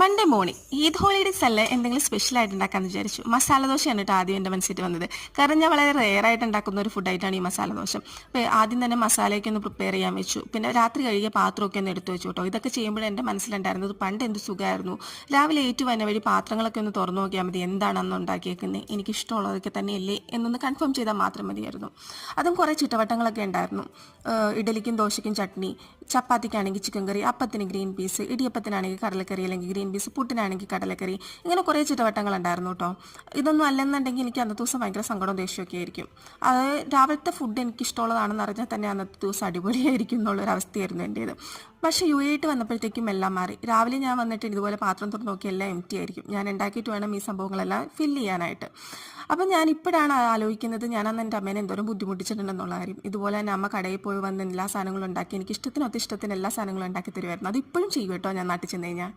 Monday morning Eid holidays അല്ലേ എന്തെങ്കിലും special ആയിട്ട് ഉണ്ടാക്കാമെന്ന് വിചാരിച്ചു. മസാല ദോശയാണ് കേട്ടോ ആദ്യം എൻ്റെ മനസ്സിൽ വന്നത്. കാരണം ഞാൻ വളരെ റെയർ ആയിട്ട് ഉണ്ടാക്കുന്ന ഒരു ഫുഡായിട്ടാണ് ഈ മസാല ദോശ. അപ്പോൾ ആദ്യം തന്നെ മസാലയൊക്കെ ഒന്ന് പ്രിപ്പയർ ചെയ്യാൻ വെച്ചു. പിന്നെ രാത്രി കഴുകിയ പാത്രമൊക്കെ ഒന്ന് എടുത്തു വെച്ചു കേട്ടോ. ഇതൊക്കെ ചെയ്യുമ്പോൾ എൻ്റെ മനസ്സിലുണ്ടായിരുന്നത് പണ്ട് എന്ത് സുഖമായിരുന്നു. രാവിലെ ഏറ്റു വന്ന വഴി പാത്രങ്ങളൊക്കെ ഒന്ന് തുറന്നു നോക്കിയാൽ മതി, എന്താണ് അന്ന് ഉണ്ടാക്കിയേക്കുന്നത്, എനിക്കിഷ്ടമുള്ളതൊക്കെ തന്നെയല്ലേ എന്നൊന്ന് കൺഫേം ചെയ്താൽ മാത്രം മതിയായിരുന്നു. അതും കുറേ ചിട്ടവട്ടങ്ങളൊക്കെ ഉണ്ടായിരുന്നു. ഇഡലിക്കും ദോശയ്ക്കും ചട്നി, ചപ്പാത്തിക്കാണെങ്കിൽ ചിക്കൻ കറി, അപ്പത്തിന് ഗ്രീൻ പീസ്, ഇടിയപ്പത്തിനാണെങ്കിൽ കടലക്കറി അല്ലെങ്കിൽ ഗ്രീൻ പീസ്, പുട്ടിനാണെങ്കിൽ കടലക്കറി, ഇങ്ങനെ കുറേ ചിട്ടവട്ടങ്ങൾ ഉണ്ടായിരുന്നു കേട്ടോ. ഇതൊന്നും അല്ലെന്നുണ്ടെങ്കിൽ എനിക്ക് അന്നത്തെ ദിവസം ഭയങ്കര സങ്കടവും ദേഷ്യമൊക്കെ ആയിരിക്കും. അത് രാവിലത്തെ ഫുഡ് എനിക്ക് ഇഷ്ടമുള്ളതാണെന്ന് അറിഞ്ഞാൽ തന്നെ അന്നത്തെ ദിവസം അടിപൊളിയായിരിക്കും എന്നുള്ളൊരവസ്ഥയായിരുന്നു എൻ്റേത്. പക്ഷേ യു വന്നപ്പോഴത്തേക്കും എല്ലാം മാറി. രാവിലെ ഞാൻ വന്നിട്ട് ഇതുപോലെ പാത്രം തുറന്ന് നോക്കി എല്ലാം എം ടി ആയിരിക്കും. ഞാൻ ഉണ്ടാക്കിയിട്ട് വേണം ഈ സംഭവങ്ങളെല്ലാം ഫില്ല് ചെയ്യാനായിട്ട്. അപ്പം ഞാൻ ഇപ്പോഴാണ് ആലോചിക്കുന്നത്, ഞാനന്ന് എൻ്റെ അമ്മേനെ എന്തോരം ബുദ്ധിമുട്ടിച്ചിട്ടുണ്ടെന്നുള്ള കാര്യം. ഇതുപോലെ തന്നെ അമ്മ കടയിൽ പോയി വന്ന് എല്ലാ സാധനങ്ങളും ഉണ്ടാക്കി എനിക്ക് ഇഷ്ടത്തിനൊത്ത ഇഷ്ടത്തിന് എല്ലാ സാധനങ്ങളും ഉണ്ടാക്കി തരുമായിരുന്നു. അത് ഇപ്പോഴും ചെയ്യും കേട്ടോ ഞാൻ നാട്ടിൽ ചെന്ന് കഴിഞ്ഞാൽ.